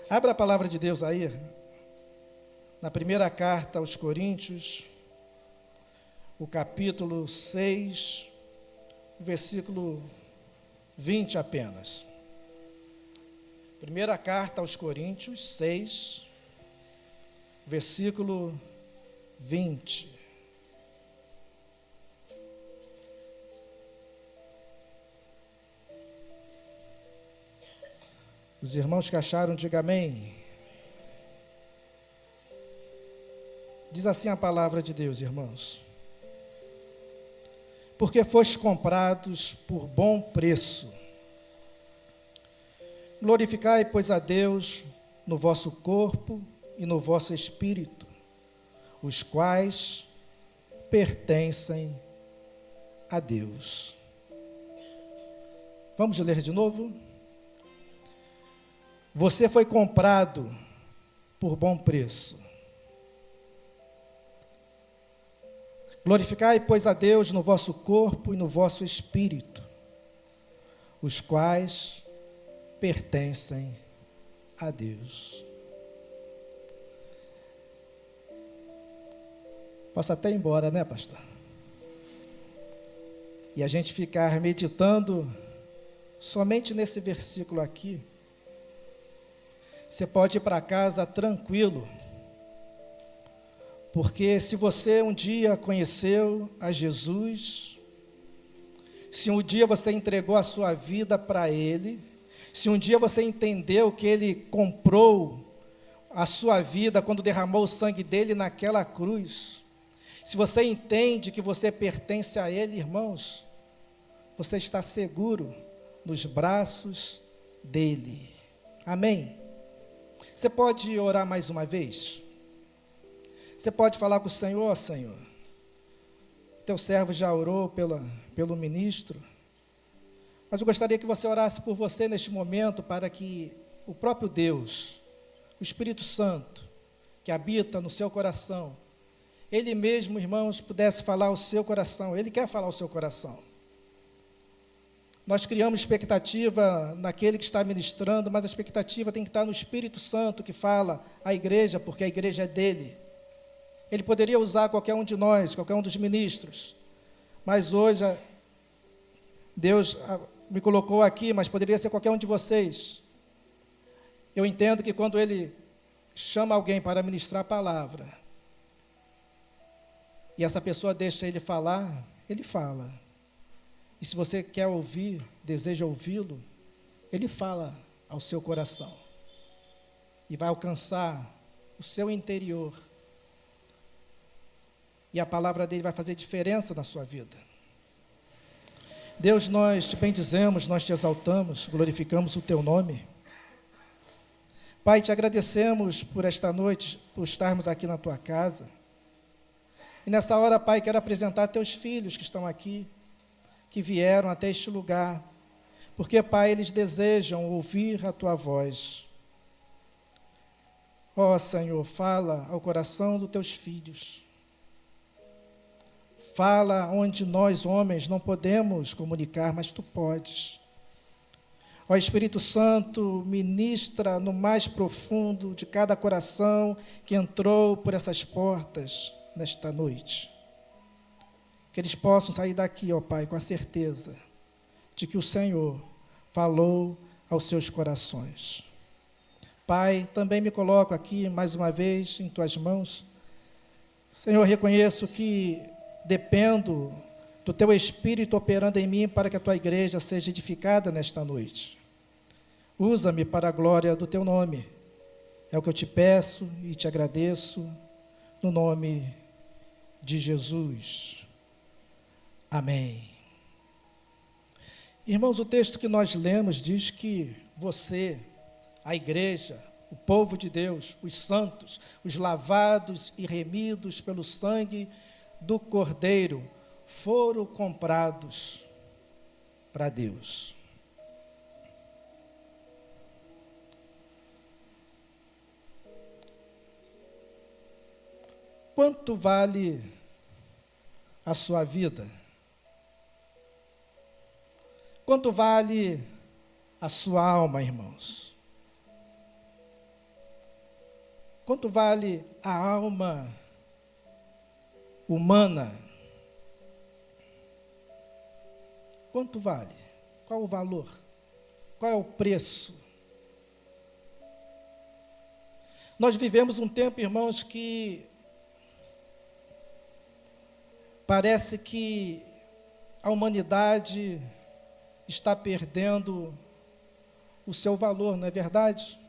Abra a palavra de Deus aí, na primeira carta aos Coríntios, o capítulo 6, versículo 20 apenas. Primeira carta aos Coríntios 6, versículo 20. Os irmãos que acharam, diga amém. Diz assim a palavra de Deus, irmãos. Porque fostes comprados por bom preço. Glorificai, pois, a Deus no vosso corpo e no vosso espírito, os quais pertencem a Deus. Vamos ler de novo? Você foi comprado por bom preço. Glorificai, pois, a Deus no vosso corpo e no vosso espírito, os quais pertencem a Deus. Posso até ir embora, né, pastor? E a gente ficar meditando somente nesse versículo aqui. Você pode ir para casa tranquilo, porque se você um dia conheceu a Jesus, se um dia você entregou a sua vida para Ele, se um dia você entendeu que Ele comprou a sua vida quando derramou o sangue dele naquela cruz, se você entende que você pertence a Ele, irmãos, você está seguro nos braços dEle. Amém? Você pode orar mais uma vez? Você pode falar com o Senhor, Senhor. Teu servo já orou pelo ministro, mas eu gostaria que você orasse por você neste momento, para que o próprio Deus, o Espírito Santo, que habita no seu coração, Ele mesmo, irmãos, pudesse falar ao seu coração. Ele quer falar ao seu coração. Nós criamos expectativa naquele que está ministrando, mas a expectativa tem que estar no Espírito Santo que fala à igreja, porque a igreja é dele. Ele poderia usar qualquer um de nós, qualquer um dos ministros, mas hoje Deus me colocou aqui, mas poderia ser qualquer um de vocês. Eu entendo que quando Ele chama alguém para ministrar a palavra, e essa pessoa deixa Ele falar, Ele fala. E se você quer ouvir, deseja ouvi-lo, Ele fala ao seu coração. E vai alcançar o seu interior. E a palavra dele vai fazer diferença na sua vida. Deus, nós te bendizemos, nós te exaltamos, glorificamos o teu nome. Pai, te agradecemos por esta noite, por estarmos aqui na tua casa. E nessa hora, Pai, quero apresentar teus filhos que estão aqui, que vieram até este lugar, porque, Pai, eles desejam ouvir a Tua voz. Ó Senhor, fala ao coração dos Teus filhos. Fala onde nós, homens, não podemos comunicar, mas Tu podes. Ó Espírito Santo, ministra no mais profundo de cada coração que entrou por essas portas nesta noite. Que eles possam sair daqui, ó Pai, com a certeza de que o Senhor falou aos seus corações. Pai, também me coloco aqui mais uma vez em Tuas mãos. Senhor, reconheço que dependo do Teu Espírito operando em mim para que a Tua igreja seja edificada nesta noite. Usa-me para a glória do Teu nome. É o que eu te peço e te agradeço, no nome de Jesus. Amém. Irmãos, o texto que nós lemos diz que você, a igreja, o povo de Deus, os santos, os lavados e remidos pelo sangue do Cordeiro, foram comprados para Deus. Quanto vale a sua vida? Quanto vale a sua alma, irmãos? Quanto vale a alma humana? Quanto vale? Qual o valor? Qual é o preço? Nós vivemos um tempo, irmãos, que parece que a humanidade está perdendo o seu valor, não é verdade?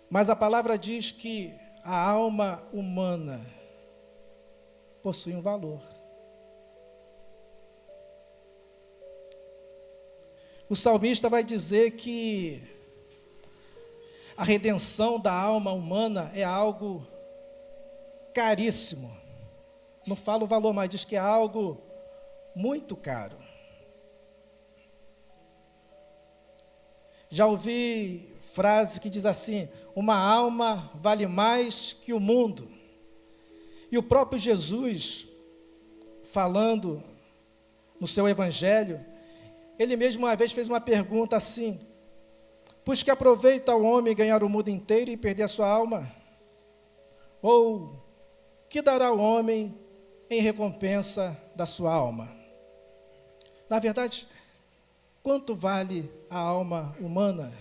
Mas a palavra diz que a alma humana possui um valor. O salmista vai dizer que a redenção da alma humana é algo caríssimo. Não fala o valor, mas diz que é algo muito caro. Já ouvi frase que diz assim: uma alma vale mais que o mundo. E o próprio Jesus, falando no seu evangelho, ele mesmo uma vez fez uma pergunta assim: pois que aproveita o homem ganhar o mundo inteiro e perder a sua alma? Ou que dará o homem em recompensa da sua alma? Na verdade, quanto vale a alma humana?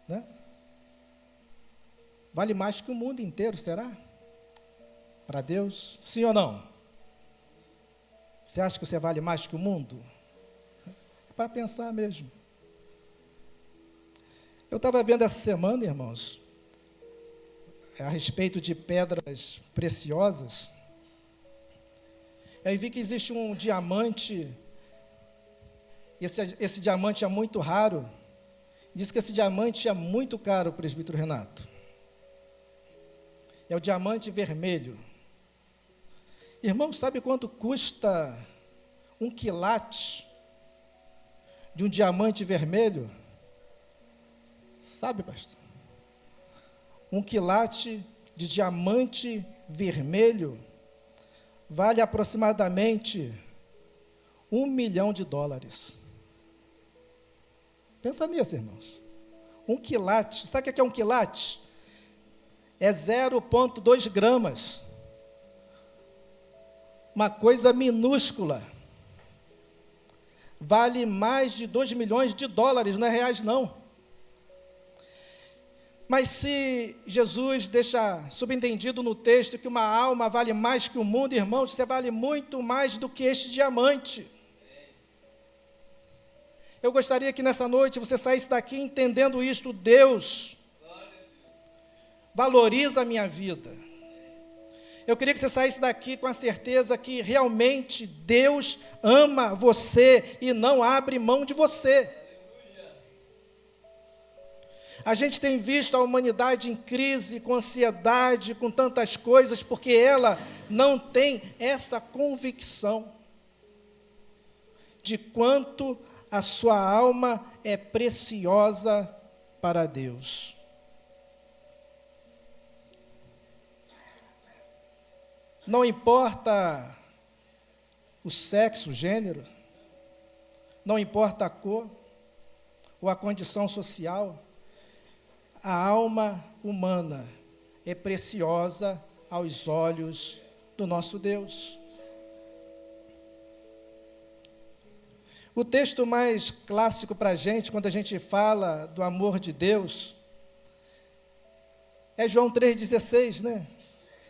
Né? Vale mais que o mundo inteiro, será? Para Deus, sim ou não? Você acha que você vale mais que o mundo? É para pensar mesmo. Eu estava vendo essa semana, irmãos, a respeito de pedras preciosas. Aí vi que existe um diamante, esse diamante é muito raro. Diz que esse diamante é muito caro, presbítero Renato. É o diamante vermelho. Irmão, sabe quanto custa um quilate de um diamante vermelho? Sabe, pastor? Um quilate de diamante vermelho vale aproximadamente $1 milhão. Pensa nisso, irmãos. Um quilate, sabe o que é um quilate? É 0,2 gramas. Uma coisa minúscula. Vale mais de $2 milhões, não é reais não. Mas se Jesus deixa subentendido no texto que uma alma vale mais que o mundo, irmãos, você vale muito mais do que este diamante. Eu gostaria que nessa noite você saísse daqui entendendo isto: Deus valoriza a minha vida. Eu queria que você saísse daqui com a certeza que realmente Deus ama você e não abre mão de você. A gente tem visto a humanidade em crise, com ansiedade, com tantas coisas, porque ela não tem essa convicção de quanto a sua alma é preciosa para Deus. Não importa o sexo, o gênero, não importa a cor ou a condição social, a alma humana é preciosa aos olhos do nosso Deus. O texto mais clássico para a gente, quando a gente fala do amor de Deus, é João 3,16, né?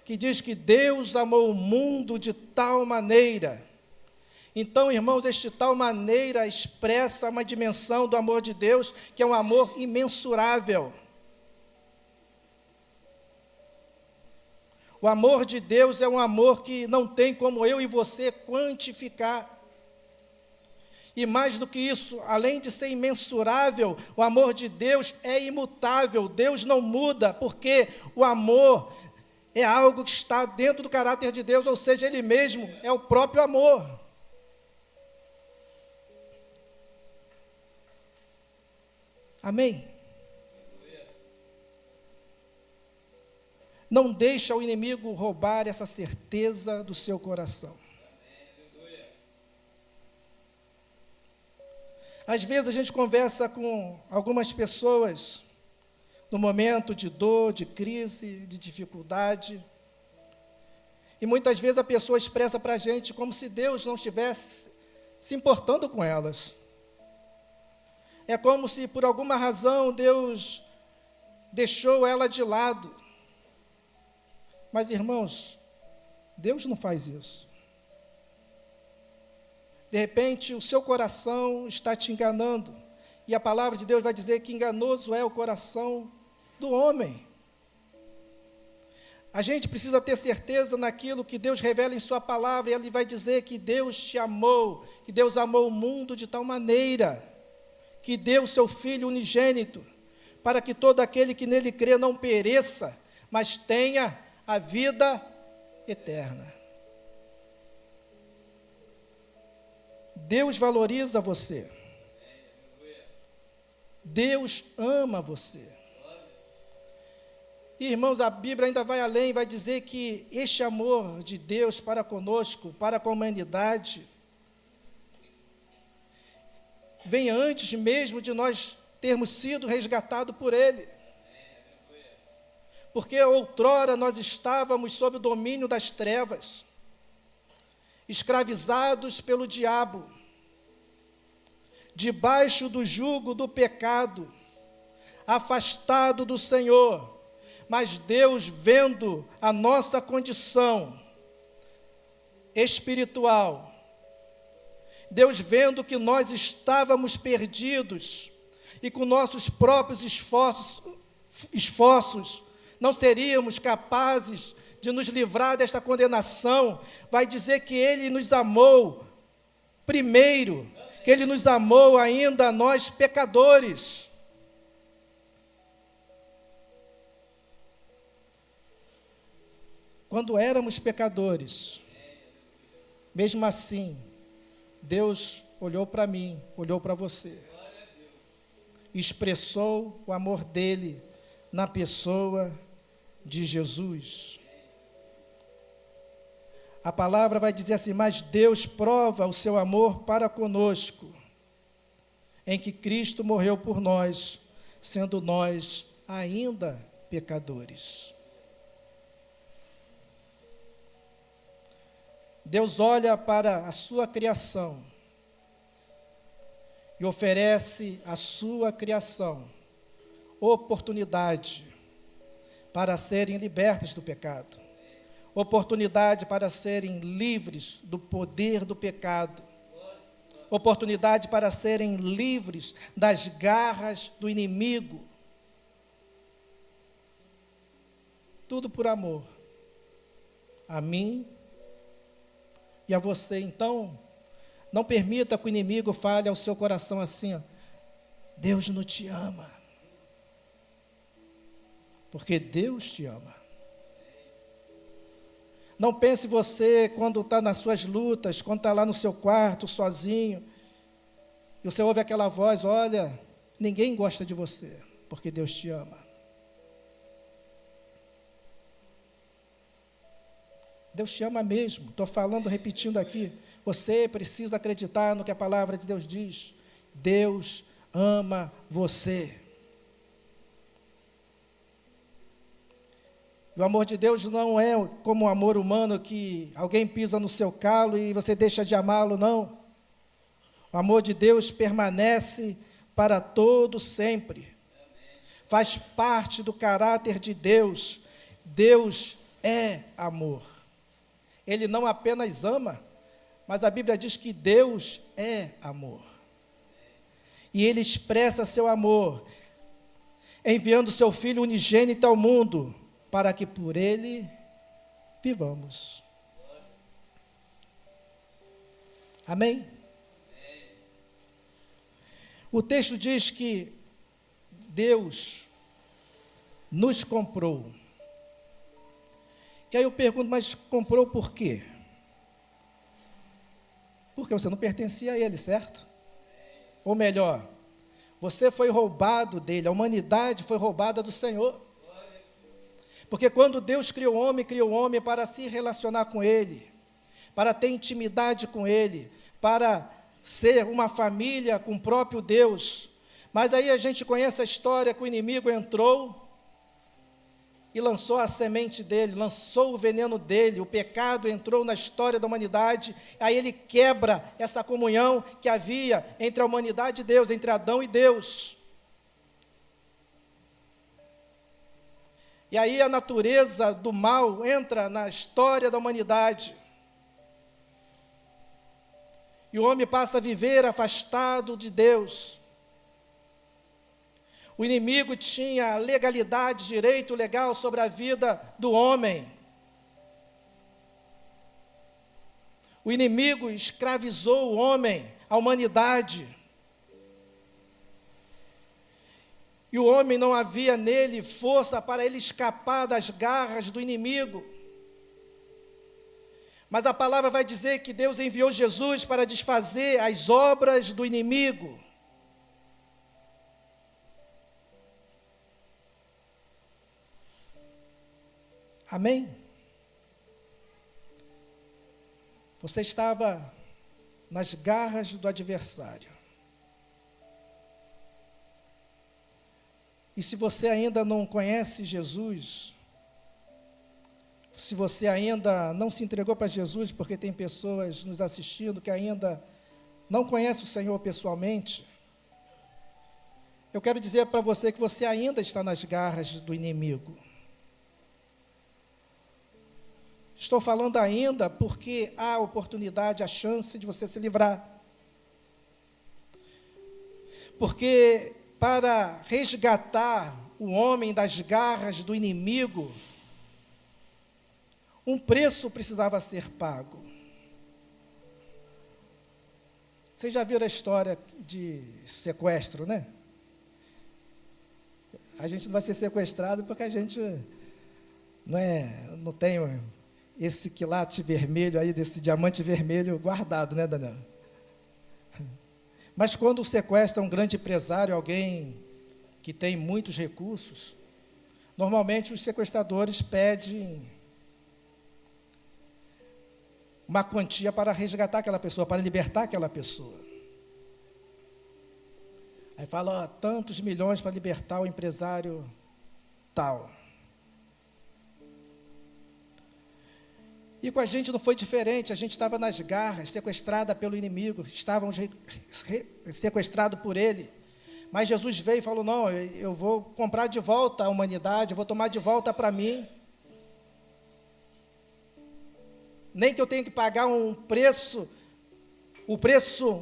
Que diz que Deus amou o mundo de tal maneira. Então, irmãos, este tal maneira expressa uma dimensão do amor de Deus, que é um amor imensurável. O amor de Deus é um amor que não tem como eu e você quantificar. E mais do que isso, além de ser imensurável, o amor de Deus é imutável. Deus não muda, porque o amor é algo que está dentro do caráter de Deus, ou seja, Ele mesmo é o próprio amor. Amém? Não deixa o inimigo roubar essa certeza do seu coração. Às vezes a gente conversa com algumas pessoas no momento de dor, de crise, de dificuldade, e muitas vezes a pessoa expressa para a gente como se Deus não estivesse se importando com elas. É como se por alguma razão Deus deixou ela de lado. Mas, irmãos, Deus não faz isso. De repente, o seu coração está te enganando, e a palavra de Deus vai dizer que enganoso é o coração do homem. A gente precisa ter certeza naquilo que Deus revela em sua palavra, e Ele vai dizer que Deus te amou, que Deus amou o mundo de tal maneira, que deu o seu Filho unigênito, para que todo aquele que nele crê não pereça, mas tenha a vida eterna. Deus valoriza você. Deus ama você. E, irmãos, a Bíblia ainda vai além, vai dizer que este amor de Deus para conosco, para com a humanidade, vem antes mesmo de nós termos sido resgatados por Ele. Porque outrora nós estávamos sob o domínio das trevas, escravizados pelo diabo, debaixo do jugo do pecado, afastado do Senhor. Mas Deus, vendo a nossa condição espiritual, Deus vendo que nós estávamos perdidos e com nossos próprios esforços não seríamos capazes de nos livrar desta condenação, vai dizer que Ele nos amou primeiro, que Ele nos amou ainda nós pecadores. Quando éramos pecadores, mesmo assim, Deus olhou para mim, olhou para você, expressou o amor dele na pessoa de Jesus. A palavra vai dizer assim: mas Deus prova o seu amor para conosco, em que Cristo morreu por nós, sendo nós ainda pecadores. Deus olha para a sua criação e oferece à sua criação oportunidade para serem libertas do pecado, oportunidade para serem livres do poder do pecado, oportunidade para serem livres das garras do inimigo. Tudo por amor a mim e a você. Então, não permita que o inimigo fale ao seu coração assim: ó, Deus não te ama. Porque Deus te ama. Não pense você, quando está nas suas lutas, quando está lá no seu quarto, sozinho, e você ouve aquela voz: olha, ninguém gosta de você, porque Deus te ama. Deus te ama mesmo. Estou falando, repetindo aqui. Você precisa acreditar no que a palavra de Deus diz. Deus ama você. O amor de Deus não é como o amor humano, que alguém pisa no seu calo e você deixa de amá-lo, não. O amor de Deus permanece para todo sempre. Faz parte do caráter de Deus. Deus é amor. Ele não apenas ama, mas a Bíblia diz que Deus é amor. E Ele expressa seu amor, enviando seu Filho unigênito ao mundo, para que por Ele vivamos. Amém? O texto diz que Deus nos comprou. E aí eu pergunto: mas comprou por quê? Porque você não pertencia a Ele, certo? Ou melhor, você foi roubado dele, a humanidade foi roubada do Senhor. Porque quando Deus criou o homem para se relacionar com Ele, para ter intimidade com Ele, para ser uma família com o próprio Deus. Mas aí a gente conhece a história que o inimigo entrou e lançou a semente dele, lançou o veneno dele, o pecado entrou na história da humanidade, aí ele quebra essa comunhão que havia entre a humanidade e Deus, entre Adão e Deus. E aí a natureza do mal entra na história da humanidade. E o homem passa a viver afastado de Deus. O inimigo tinha legalidade, direito legal sobre a vida do homem. O inimigo escravizou o homem, a humanidade. E o homem não havia nele força para ele escapar das garras do inimigo. Mas a palavra vai dizer que Deus enviou Jesus para desfazer as obras do inimigo. Amém? Você estava nas garras do adversário. E se você ainda não conhece Jesus, se você ainda não se entregou para Jesus, porque tem pessoas nos assistindo que ainda não conhecem o Senhor pessoalmente, eu quero dizer para você que você ainda está nas garras do inimigo. Estou falando ainda porque há a oportunidade, a chance de você se livrar. Porque para resgatar o homem das garras do inimigo, um preço precisava ser pago. Vocês já viram a história de sequestro, né? A gente não vai ser sequestrado porque a gente não tem esse quilate vermelho aí, desse diamante vermelho guardado, né, Daniel? Mas quando sequestra um grande empresário, alguém que tem muitos recursos, normalmente os sequestradores pedem uma quantia para resgatar aquela pessoa, para libertar aquela pessoa. Aí fala, tantos milhões para libertar o empresário tal. E com a gente não foi diferente, a gente estava nas garras, sequestrada pelo inimigo, estávamos sequestrados por ele. Mas Jesus veio e falou, não, eu vou comprar de volta a humanidade, eu vou tomar de volta para mim. Nem que eu tenha que pagar um preço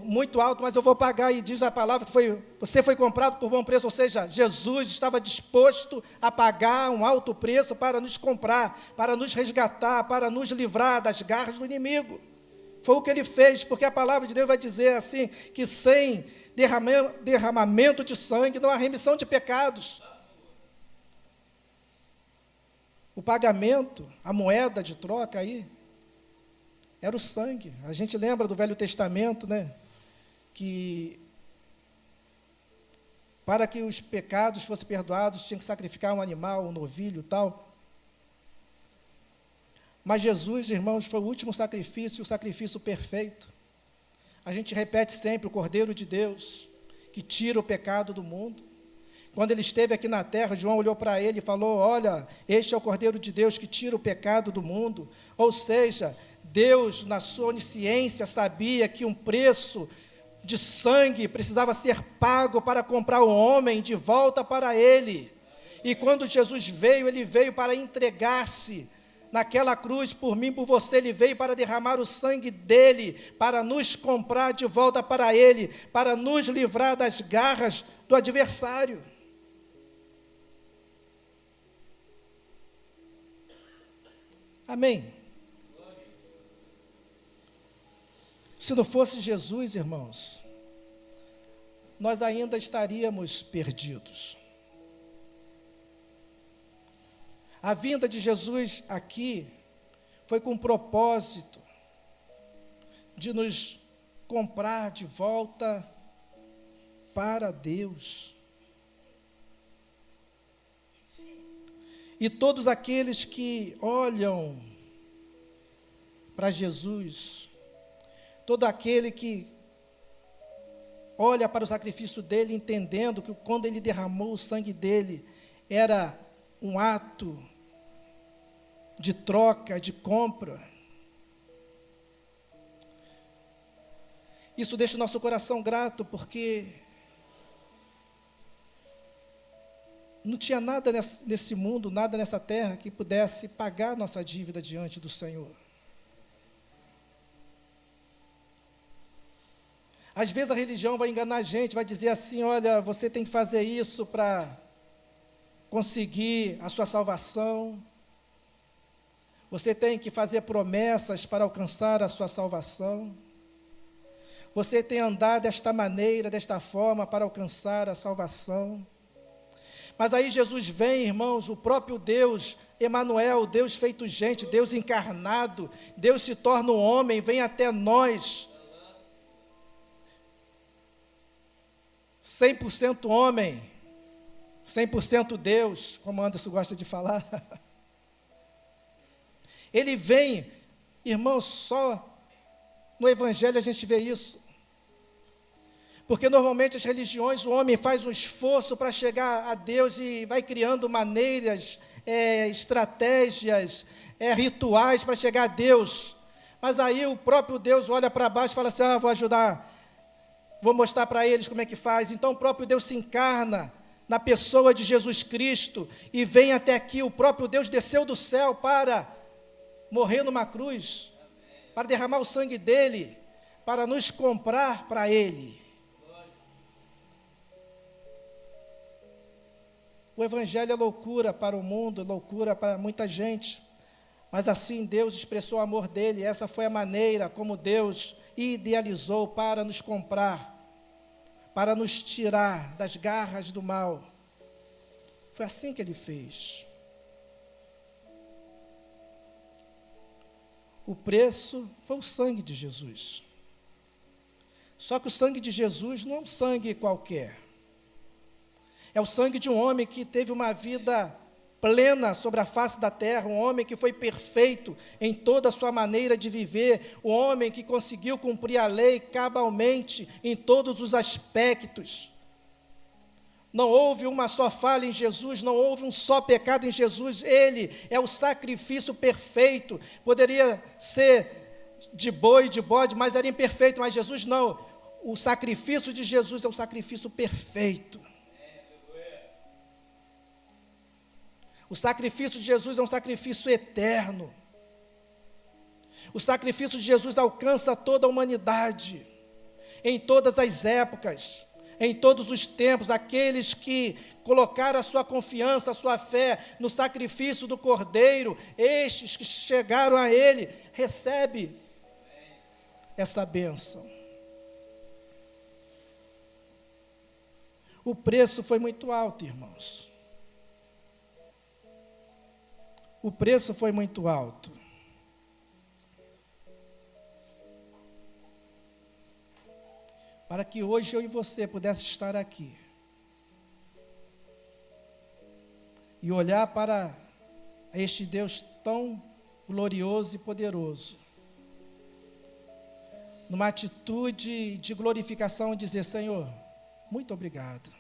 muito alto, mas eu vou pagar, e diz a palavra que você foi comprado por bom preço, ou seja, Jesus estava disposto a pagar um alto preço para nos comprar, para nos resgatar, para nos livrar das garras do inimigo. Foi o que ele fez, porque a palavra de Deus vai dizer assim, que sem derramamento de sangue não há remissão de pecados. O pagamento, a moeda de troca aí, era o sangue. A gente lembra do Velho Testamento, né? Que para que os pecados fossem perdoados, tinha que sacrificar um animal, um novilho e tal. Mas Jesus, irmãos, foi o último sacrifício, o sacrifício perfeito. A gente repete sempre, o Cordeiro de Deus, que tira o pecado do mundo. Quando ele esteve aqui na terra, João olhou para ele e falou, olha, este é o Cordeiro de Deus que tira o pecado do mundo. Ou seja, Deus, na sua onisciência, sabia que um preço de sangue precisava ser pago para comprar o homem de volta para ele. E quando Jesus veio, ele veio para entregar-se naquela cruz por mim, por você. Ele veio para derramar o sangue dele, para nos comprar de volta para ele, para nos livrar das garras do adversário. Amém? Se não fosse Jesus, irmãos, nós ainda estaríamos perdidos. A vinda de Jesus aqui foi com o propósito de nos comprar de volta para Deus. E todos aqueles que olham para Jesus, todo aquele que olha para o sacrifício dele, entendendo que quando ele derramou o sangue dele, era um ato de troca, de compra. Isso deixa o nosso coração grato, porque não tinha nada nesse mundo, nada nessa terra que pudesse pagar nossa dívida diante do Senhor. Às vezes a religião vai enganar a gente, vai dizer assim, olha, você tem que fazer isso para conseguir a sua salvação. Você tem que fazer promessas para alcançar a sua salvação. Você tem que andar desta maneira, desta forma, para alcançar a salvação. Mas aí Jesus vem, irmãos, o próprio Deus, Emanuel, Deus feito gente, Deus encarnado, Deus se torna um homem, vem até nós, 100% homem, 100% Deus, como Anderson gosta de falar. Ele vem, irmãos, só no Evangelho a gente vê isso. Porque normalmente as religiões, o homem faz um esforço para chegar a Deus e vai criando maneiras, estratégias, rituais para chegar a Deus. Mas aí o próprio Deus olha para baixo e fala assim, vou ajudar, vou mostrar para eles como é que faz. Então o próprio Deus se encarna na pessoa de Jesus Cristo e vem até aqui. O próprio Deus desceu do céu para morrer numa cruz, para derramar o sangue dele, para nos comprar para ele. O Evangelho é loucura para o mundo, loucura para muita gente, mas assim Deus expressou o amor dele. Essa foi a maneira como Deus idealizou para nos comprar, para nos tirar das garras do mal. Foi assim que ele fez. O preço foi o sangue de Jesus. Só que o sangue de Jesus não é um sangue qualquer. É o sangue de um homem que teve uma vida plena sobre a face da terra, um homem que foi perfeito em toda a sua maneira de viver, um homem que conseguiu cumprir a lei cabalmente em todos os aspectos. Não houve uma só falha em Jesus, não houve um só pecado em Jesus. Ele é o sacrifício perfeito. Poderia ser de boi, de bode, mas era imperfeito. Mas Jesus não. O sacrifício de Jesus é um sacrifício perfeito. O sacrifício de Jesus é um sacrifício eterno. O sacrifício de Jesus alcança toda a humanidade, em todas as épocas, em todos os tempos. Aqueles que colocaram a sua confiança, a sua fé no sacrifício do Cordeiro, estes que chegaram a Ele, recebem essa bênção. O preço foi muito alto, irmãos. O preço foi muito alto. Para que hoje eu e você pudesse estar aqui e olhar para este Deus tão glorioso e poderoso, numa atitude de glorificação, e dizer: Senhor, muito obrigado.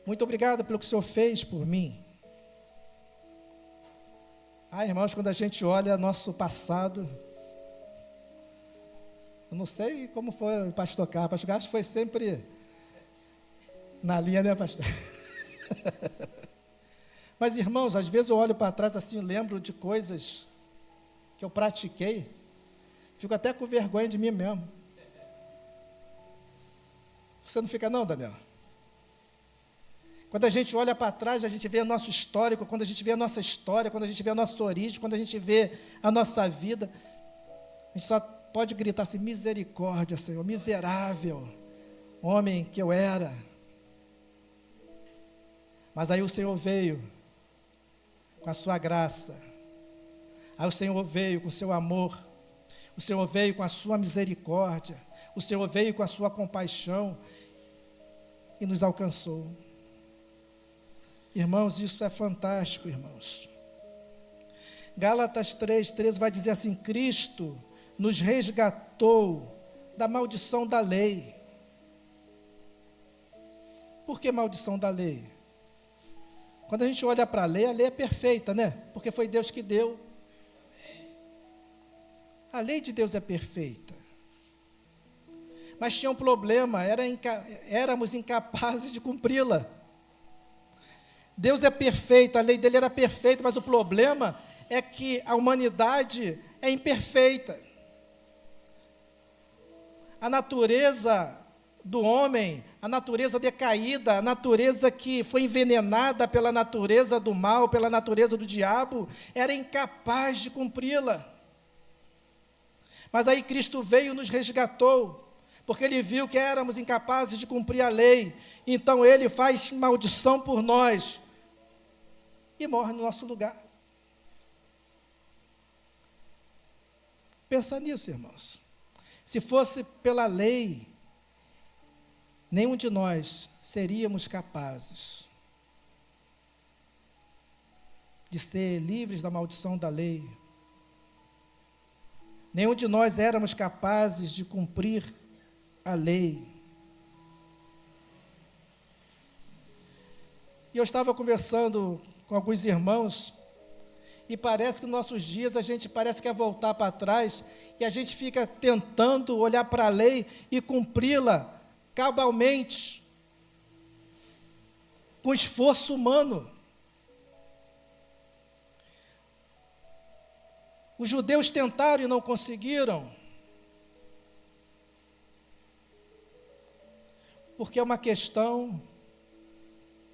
Muito obrigado pelo que o Senhor fez por mim. Irmãos, quando a gente olha nosso passado, eu não sei como foi o pastor Carlos. O pastor Carlos foi sempre na linha, né, pastor? Mas, irmãos, às vezes eu olho para trás assim, lembro de coisas que eu pratiquei, fico até com vergonha de mim mesmo. Você não fica não, Daniel? Quando a gente olha para trás, a gente vê o nosso histórico, quando a gente vê a nossa história, quando a gente vê a nossa origem, quando a gente vê a nossa vida, a gente só pode gritar assim: misericórdia, Senhor, miserável homem que eu era. Mas aí o Senhor veio com a sua graça, aí o Senhor veio com o seu amor, o Senhor veio com a sua misericórdia, o Senhor veio com a sua compaixão e nos alcançou. Irmãos, isso é fantástico, irmãos. Gálatas 3:13 vai dizer assim: Cristo nos resgatou da maldição da lei. Por que maldição da lei? Quando a gente olha para a lei é perfeita, né? Porque foi Deus que deu. A lei de Deus é perfeita. Mas tinha um problema, éramos incapazes de cumpri-la. Deus é perfeito, a lei dele era perfeita, mas o problema é que a humanidade é imperfeita. A natureza do homem, a natureza decaída, a natureza que foi envenenada pela natureza do mal, pela natureza do diabo, era incapaz de cumpri-la. Mas aí Cristo veio e nos resgatou, porque Ele viu que éramos incapazes de cumprir a lei, então Ele faz maldição por nós e morre no nosso lugar. Pensa nisso, irmãos. Se fosse pela lei, nenhum de nós seríamos capazes de ser livres da maldição da lei. Nenhum de nós éramos capazes de cumprir a lei. E eu estava conversando com alguns irmãos, e parece que nos nossos dias a gente parece que quer voltar para trás, e a gente fica tentando olhar para a lei e cumpri-la cabalmente, com esforço humano. Os judeus tentaram e não conseguiram, porque é uma questão,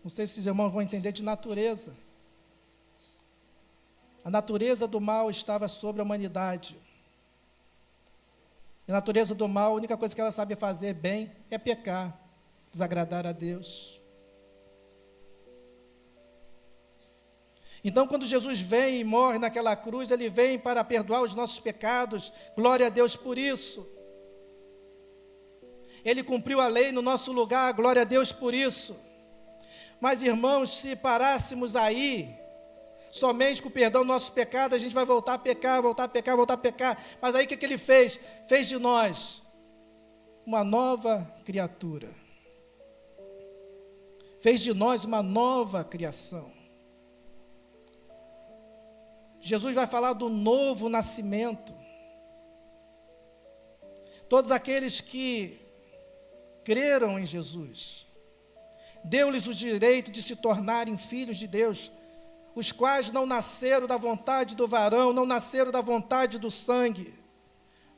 não sei se os irmãos vão entender, de natureza. A natureza do mal estava sobre a humanidade. A natureza do mal, a única coisa que ela sabe fazer bem é pecar, desagradar a Deus. Então, quando Jesus vem e morre naquela cruz, Ele vem para perdoar os nossos pecados, glória a Deus por isso. Ele cumpriu a lei no nosso lugar, glória a Deus por isso. Mas, irmãos, se parássemos aí, somente com o perdão dos nossos pecados, a gente vai voltar a pecar, voltar a pecar, voltar a pecar. Mas aí o que Ele fez? Fez de nós uma nova criatura. Fez de nós uma nova criação. Jesus vai falar do novo nascimento. Todos aqueles que creram em Jesus, deu-lhes o direito de se tornarem filhos de Deus, os quais não nasceram da vontade do varão, não nasceram da vontade do sangue,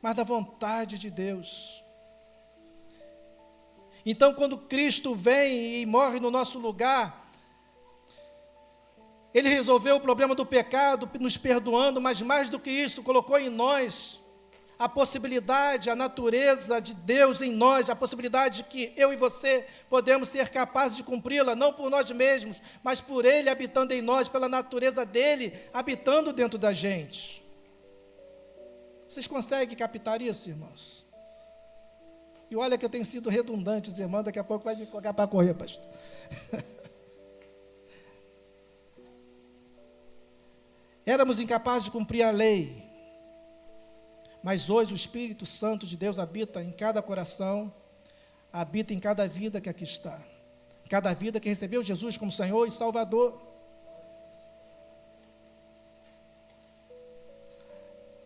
mas da vontade de Deus. Então, quando Cristo vem e morre no nosso lugar, Ele resolveu o problema do pecado, nos perdoando, mas mais do que isso, colocou em nós a possibilidade, a natureza de Deus em nós, a possibilidade de que eu e você podemos ser capazes de cumpri-la, não por nós mesmos, mas por Ele habitando em nós, pela natureza dEle habitando dentro da gente. Vocês conseguem captar isso, irmãos? E olha que eu tenho sido redundante, os irmãos daqui a pouco vai me colocar para correr, pastor. Éramos incapazes de cumprir a lei, mas hoje o Espírito Santo de Deus habita em cada coração, habita em cada vida que aqui está, cada vida que recebeu Jesus como Senhor e Salvador.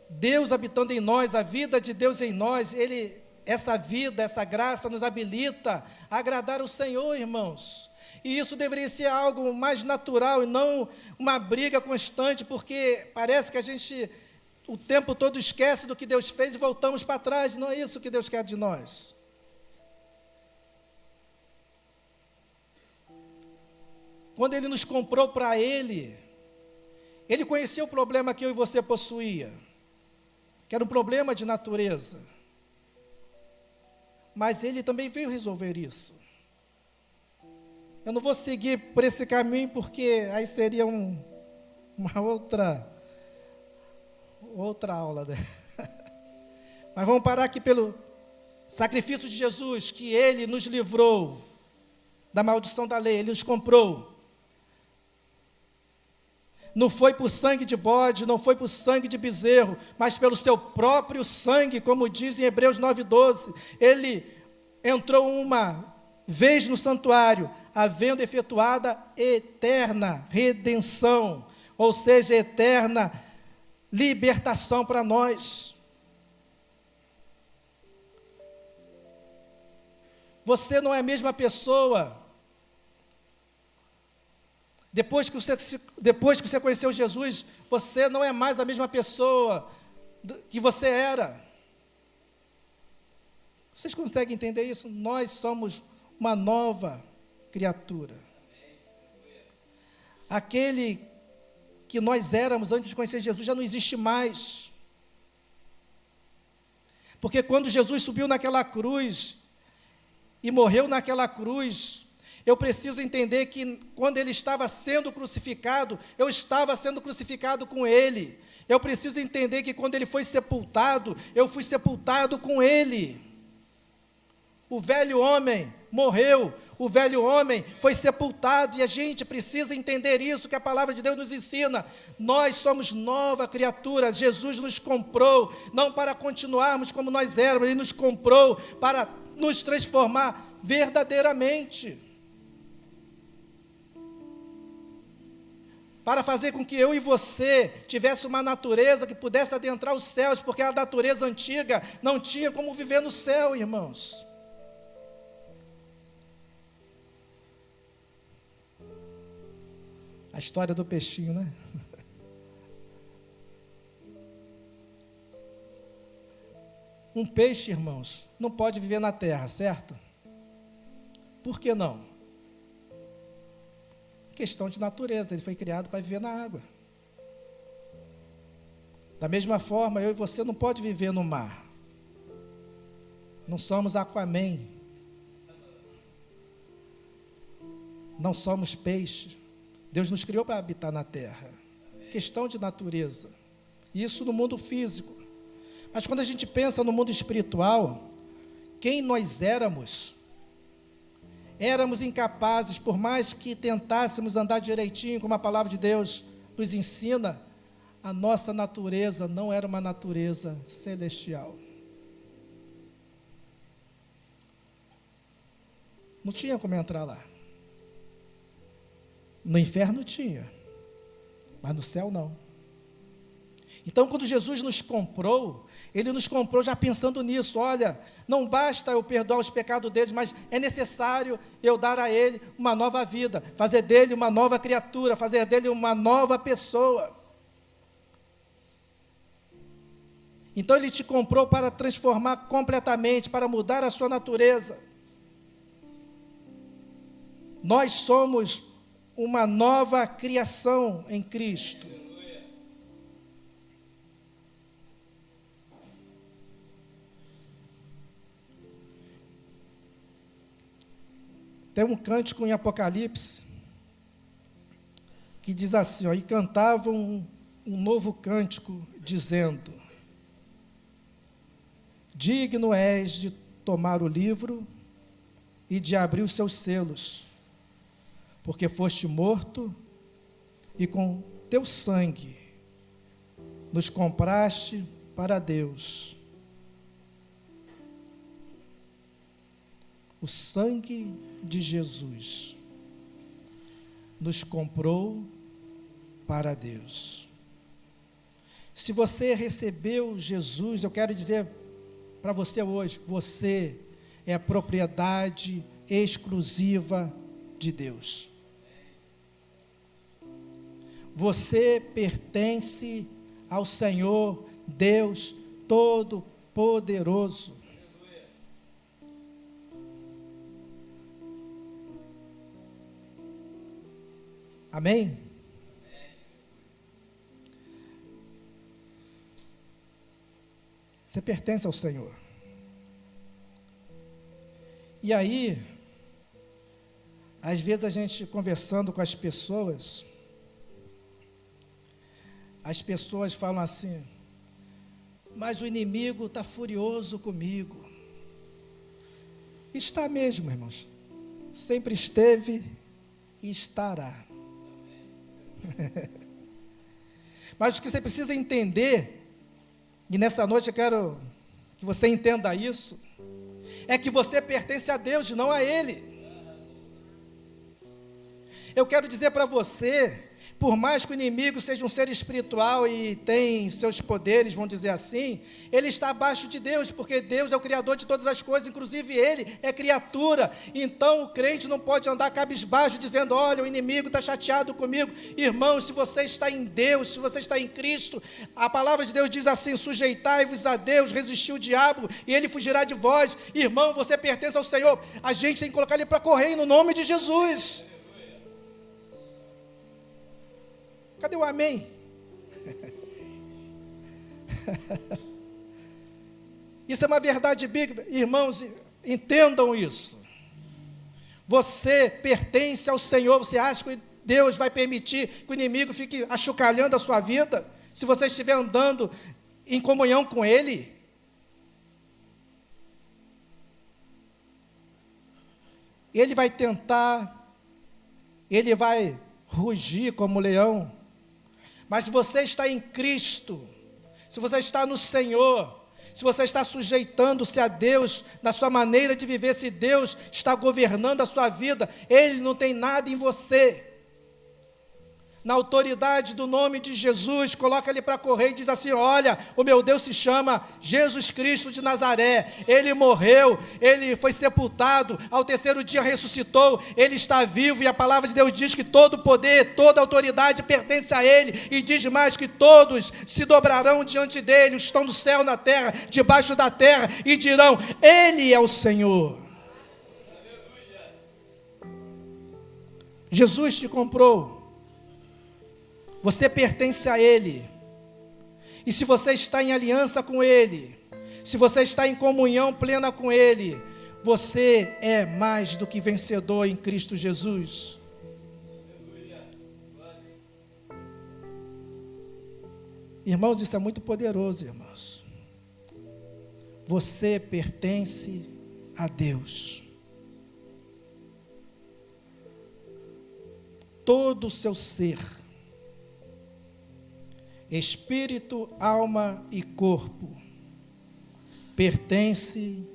Deus habitando em nós, a vida de Deus em nós, essa vida, essa graça nos habilita a agradar o Senhor, irmãos. E isso deveria ser algo mais natural e não uma briga constante, porque parece que a gente o tempo todo esquece do que Deus fez e voltamos para trás. Não é isso que Deus quer de nós. Quando Ele nos comprou para Ele, Ele conhecia o problema que eu e você possuía, que era um problema de natureza. Mas Ele também veio resolver isso. Eu não vou seguir por esse caminho, porque aí seria uma outra aula, né? Mas vamos parar aqui pelo sacrifício de Jesus, que Ele nos livrou da maldição da lei, Ele nos comprou. não foi por sangue de bode, não foi por sangue de bezerro, mas pelo seu próprio sangue, como diz em Hebreus 9:12. Ele entrou uma vez no santuário, havendo efetuada eterna redenção, ou seja, eterna libertação para nós. Você não é a mesma pessoa. Depois que você conheceu Jesus, você não é mais a mesma pessoa que você era. Vocês conseguem entender isso? Nós somos uma nova criatura. Aquele que nós éramos antes de conhecer Jesus já não existe mais. Porque quando Jesus subiu naquela cruz e morreu naquela cruz, eu preciso entender que quando ele estava sendo crucificado, eu estava sendo crucificado com ele. Eu preciso entender que quando ele foi sepultado, eu fui sepultado com ele. O velho homem morreu, o velho homem foi sepultado, e a gente precisa entender isso que a palavra de Deus nos ensina. Nós somos nova criatura. Jesus nos comprou, não para continuarmos como nós éramos, ele nos comprou para nos transformar verdadeiramente, para fazer com que eu e você tivesse uma natureza que pudesse adentrar os céus, porque a natureza antiga não tinha como viver no céu, irmãos. A história do peixinho, né? Um peixe, irmãos, não pode viver na terra, certo? Por que não? Questão de natureza, ele foi criado para viver na água. Da mesma forma, eu e você não pode viver no mar. Não somos Aquaman. Não somos peixes. Deus nos criou para habitar na terra. Questão de natureza. Isso no mundo físico. Mas quando a gente pensa no mundo espiritual, quem nós éramos incapazes, por mais que tentássemos andar direitinho, como a palavra de Deus nos ensina, a nossa natureza não era uma natureza celestial. Não tinha como entrar lá. No inferno tinha, mas no céu não. Então, quando Jesus nos comprou, ele nos comprou já pensando nisso. Olha, não basta eu perdoar os pecados deles, mas é necessário eu dar a ele uma nova vida, fazer dele uma nova criatura, fazer dele uma nova pessoa. Então ele te comprou para transformar completamente, para mudar a sua natureza. Nós somos uma nova criação em Cristo. Tem um cântico em Apocalipse que diz assim, e cantavam um novo cântico, dizendo: digno és de tomar o livro e de abrir os seus selos, porque foste morto e com teu sangue nos compraste para Deus. O sangue de Jesus nos comprou para Deus. Se você recebeu Jesus, eu quero dizer para você hoje, você é a propriedade exclusiva de Deus. Você pertence ao Senhor Deus Todo-Poderoso. Amém? Você pertence ao Senhor. E aí, às vezes a gente conversando com as pessoas falam assim: mas o inimigo está furioso comigo. Está mesmo, irmãos. Sempre esteve e estará. Mas o que você precisa entender, e nessa noite eu quero que você entenda isso, é que você pertence a Deus, não a Ele. Eu quero dizer para você, por mais que o inimigo seja um ser espiritual e tem seus poderes, vamos dizer assim, ele está abaixo de Deus, porque Deus é o Criador de todas as coisas, inclusive ele é criatura. Então o crente não pode andar cabisbaixo dizendo, olha, o inimigo está chateado comigo. Irmãos, se você está em Deus, se você está em Cristo, a palavra de Deus diz assim, sujeitai-vos a Deus, resistir o diabo e ele fugirá de vós. Irmão, você pertence ao Senhor, a gente tem que colocar ele para correr no nome de Jesus. Cadê o amém? Isso é uma verdade bíblica. Irmãos, entendam isso. Você pertence ao Senhor. Você acha que Deus vai permitir que o inimigo fique achucalhando a sua vida? Se você estiver andando em comunhão com Ele? Ele vai tentar, ele vai rugir como leão. Mas se você está em Cristo, se você está no Senhor, se você está sujeitando-se a Deus na sua maneira de viver, se Deus está governando a sua vida, Ele não tem nada em você. Na autoridade do nome de Jesus, coloca ele para correr e diz assim, olha, o meu Deus se chama Jesus Cristo de Nazaré, Ele morreu, Ele foi sepultado, ao terceiro dia ressuscitou, Ele está vivo e a palavra de Deus diz que todo o poder, toda a autoridade pertence a Ele e diz mais que todos se dobrarão diante dEle, os que estão no céu, na terra, debaixo da terra e dirão, Ele é o Senhor. Jesus te comprou. Você pertence a Ele, e se você está em aliança com Ele, se você está em comunhão plena com Ele, você é mais do que vencedor em Cristo Jesus. Irmãos, isso é muito poderoso, irmãos. Você pertence a Deus. Todo o seu ser, espírito, alma e corpo, pertence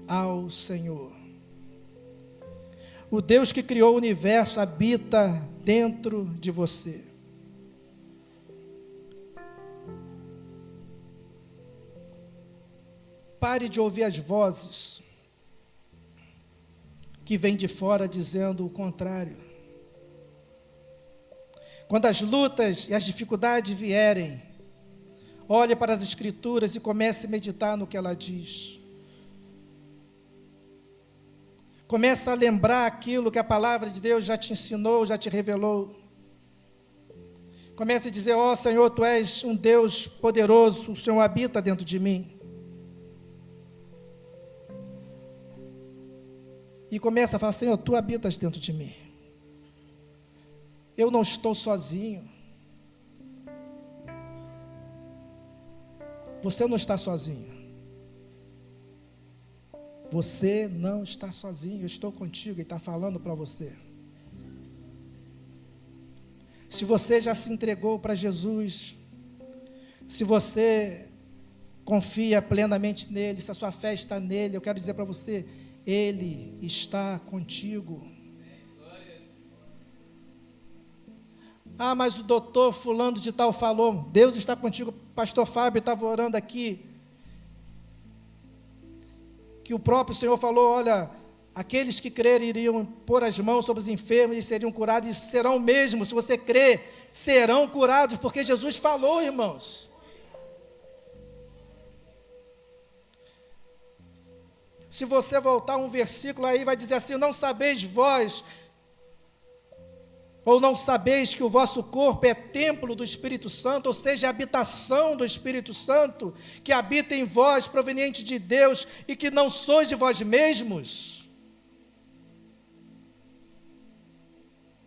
ao Senhor. O Deus que criou o universo habita dentro de você. Pare de ouvir as vozes que vêm de fora dizendo o contrário. Quando as lutas e as dificuldades vierem, olhe para as Escrituras e comece a meditar no que ela diz. Comece a lembrar aquilo que a palavra de Deus já te ensinou, já te revelou. Comece a dizer, ó Senhor, Tu és um Deus poderoso, o Senhor habita dentro de mim. E comece a falar, Senhor, Tu habitas dentro de mim. Eu não estou sozinho. Você não está sozinho. Você não está sozinho. Eu estou contigo e está falando para você. Se você já se entregou para Jesus, se você confia plenamente nele, se a sua fé está nele, eu quero dizer para você, Ele está contigo. Ah, mas o doutor fulano de tal falou, Deus está contigo, pastor Fábio estava orando aqui, que o próprio Senhor falou, olha, aqueles que crerem iriam pôr as mãos sobre os enfermos e seriam curados, e serão mesmo, se você crer, serão curados, porque Jesus falou, irmãos. Se você voltar um versículo aí, vai dizer assim, não sabeis vós, ou não sabeis que o vosso corpo é templo do Espírito Santo, ou seja, a habitação do Espírito Santo, que habita em vós, proveniente de Deus, e que não sois de vós mesmos?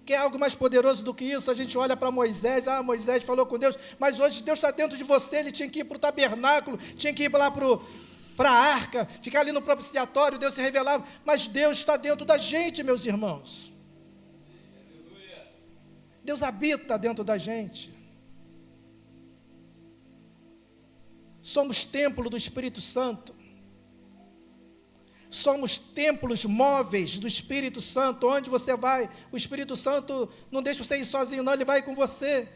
Quer algo mais poderoso do que isso? A gente olha para Moisés, Moisés falou com Deus, mas hoje Deus está dentro de você, ele tinha que ir para o tabernáculo, tinha que ir lá para a arca, ficar ali no propiciatório, Deus se revelava, mas Deus está dentro da gente, meus irmãos. Deus habita dentro da gente. somos templo do Espírito Santo. Somos templos móveis do Espírito Santo. Onde você vai, o Espírito Santo não deixa você ir sozinho, não, ele vai com você.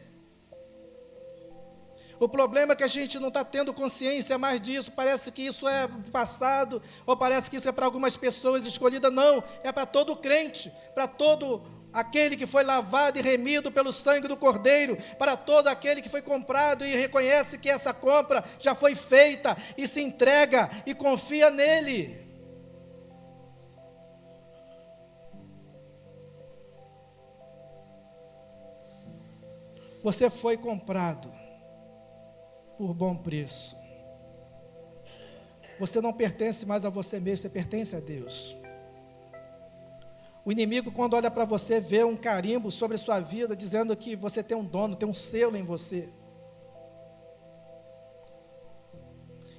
O problema é que a gente não está tendo consciência mais disso. Parece que isso é passado, ou parece que isso é para algumas pessoas escolhidas. Não, é para todo crente, para todo aquele que foi lavado e remido pelo sangue do Cordeiro, para todo aquele que foi comprado e reconhece que essa compra já foi feita, e se entrega e confia nele. Você foi comprado por bom preço. Você não pertence mais a você mesmo, você pertence a Deus. O inimigo, quando olha para você, vê um carimbo sobre sua vida, dizendo que você tem um dono, tem um selo em você.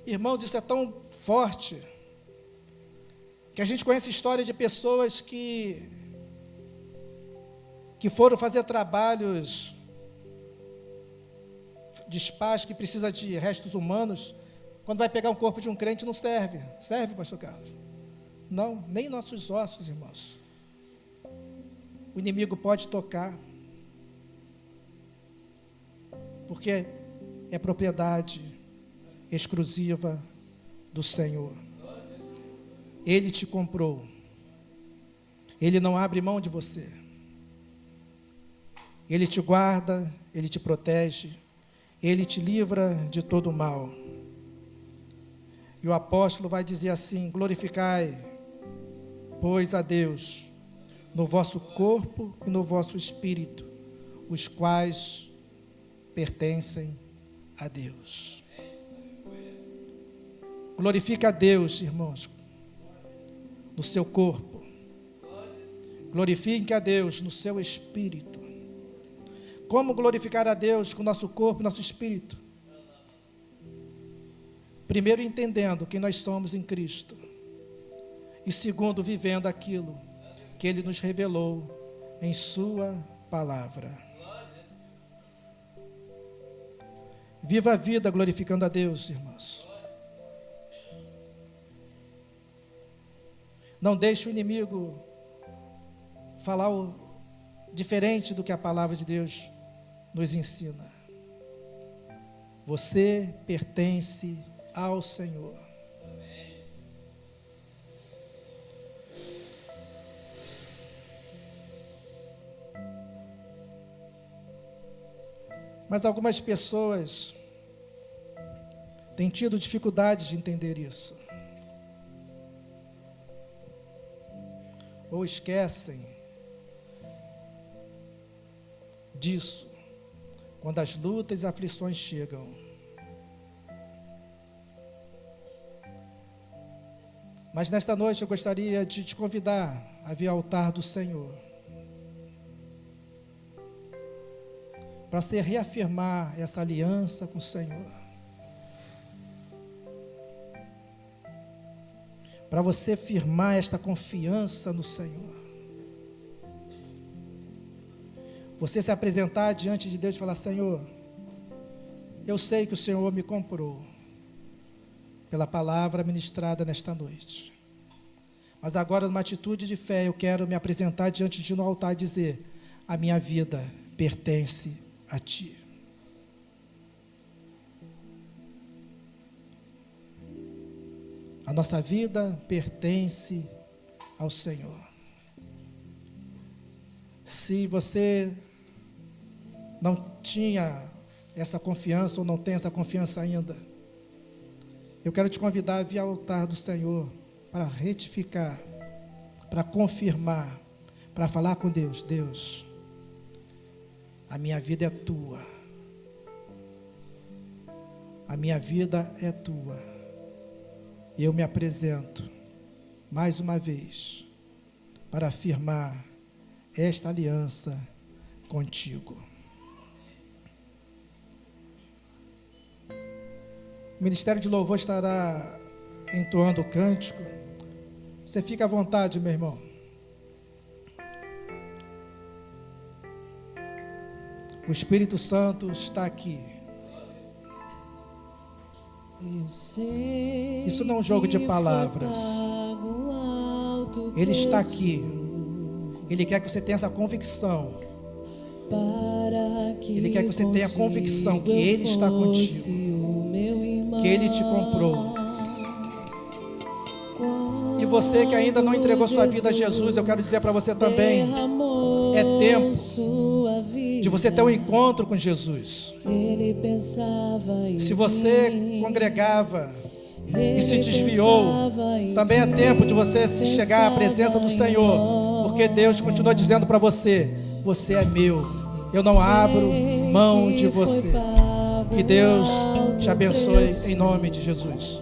Irmãos, isso é tão forte, que a gente conhece história de pessoas que foram fazer trabalhos despacho, que precisa de restos humanos, quando vai pegar um corpo de um crente, não serve. Serve, pastor Carlos? Não, nem nossos ossos, irmãos. O inimigo pode tocar, porque é propriedade exclusiva do Senhor. Ele te comprou. Ele não abre mão de você. Ele te guarda, Ele te protege, Ele te livra de todo o mal. E o apóstolo vai dizer assim: glorificai, pois, a Deus no vosso corpo e no vosso espírito, os quais pertencem a Deus. Glorifique a Deus, irmãos, no seu corpo. Glorifique a Deus no seu espírito. Como glorificar a Deus com o nosso corpo e nosso espírito? Primeiro, entendendo quem nós somos em Cristo. E segundo, vivendo aquilo que Ele nos revelou em Sua palavra. Viva a vida glorificando a Deus, irmãos. Não deixe o inimigo falar diferente do que a palavra de Deus nos ensina. Você pertence ao Senhor. Mas algumas pessoas têm tido dificuldade de entender isso. Ou esquecem disso quando as lutas e aflições chegam. Mas nesta noite eu gostaria de te convidar a vir ao altar do Senhor, para você reafirmar essa aliança com o Senhor, para você firmar esta confiança no Senhor, você se apresentar diante de Deus e falar: Senhor, eu sei que o Senhor me comprou pela palavra ministrada nesta noite, mas agora, numa atitude de fé, eu quero me apresentar diante de no altar e dizer: a minha vida pertence a Ti. A nossa vida pertence ao Senhor. Se você não tinha essa confiança ou não tem essa confiança ainda, eu quero te convidar a vir ao altar do Senhor para retificar, para confirmar, para falar com Deus: Deus, a minha vida é Tua. A minha vida é Tua. E eu me apresento mais uma vez para afirmar esta aliança contigo. O Ministério de Louvor estará entoando o cântico. Você fica à vontade, meu irmão. O Espírito Santo está aqui. Isso não é um jogo de palavras. Ele está aqui. Ele quer que você tenha essa convicção. Ele quer que você tenha a convicção que Ele está contigo, que Ele te comprou. E você que ainda não entregou sua vida a Jesus, eu quero dizer para você também, é tempo de você ter um encontro com Jesus. Se você congregava e se desviou, também é tempo de você se chegar à presença do Senhor, porque Deus continua dizendo para você: você é meu, eu não abro mão de você. Que Deus te abençoe em nome de Jesus.